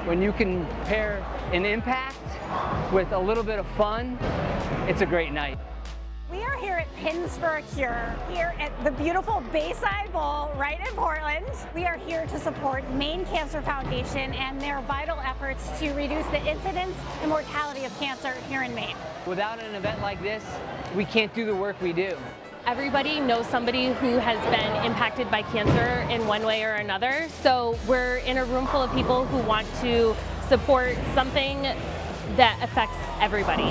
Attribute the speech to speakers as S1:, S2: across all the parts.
S1: When you can pair an impact with a little bit of fun, it's a great night.
S2: We are here at Pins for a Cure, here at the beautiful Bayside Bowl right in Portland. We are here to support Maine Cancer Foundation and their vital efforts to reduce the incidence and mortality of cancer here in Maine.
S1: Without an event like this, we can't do the work we do.
S3: Everybody knows somebody who has been impacted by cancer in one way or another, so we're in a room full of people who want to support something that affects everybody.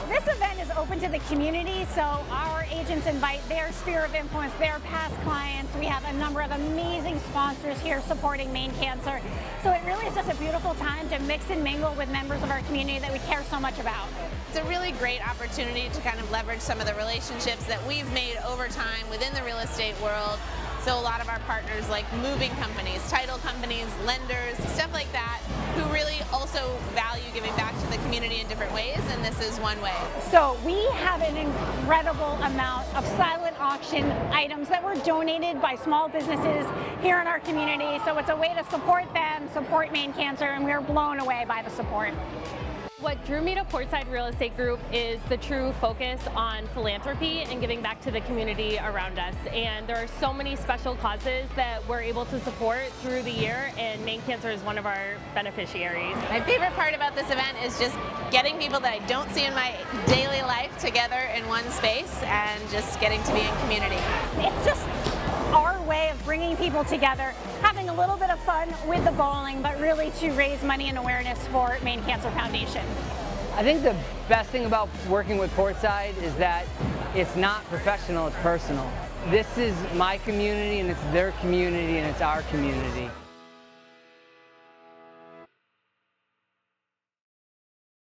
S2: This event is open to the community, so our agents invite their sphere of influence, their past clients. We have a number of amazing sponsors here supporting Maine Cancer. So it really is just a beautiful time to mix and mingle with members of our community that we care so much about.
S4: It's a really great opportunity to kind of leverage some of the relationships that we've made over time within the real estate world. So a lot of our partners like moving companies, title companies, lenders, stuff like that, who really also value giving back to the community in different ways, and this is one way.
S2: So we have an incredible amount of silent auction items that were donated by small businesses here in our community. So it's a way to support them, support Maine Cancer, and we're blown away by the support.
S3: What drew me to Portside Real Estate Group is the true focus on philanthropy and giving back to the community around us. And there are so many special causes that we're able to support through the year, and Maine Cancer is one of our beneficiaries.
S4: My favorite part about this event is just getting people that I don't see in my daily life together in one space and just getting to be in community.
S2: It's just our way of bringing people together, having a little bit of fun with the bowling, but really to raise money and awareness for Maine Cancer Foundation.
S1: I think the best thing about working with Portside is that it's not professional, it's personal. This is my community and it's their community and it's our community.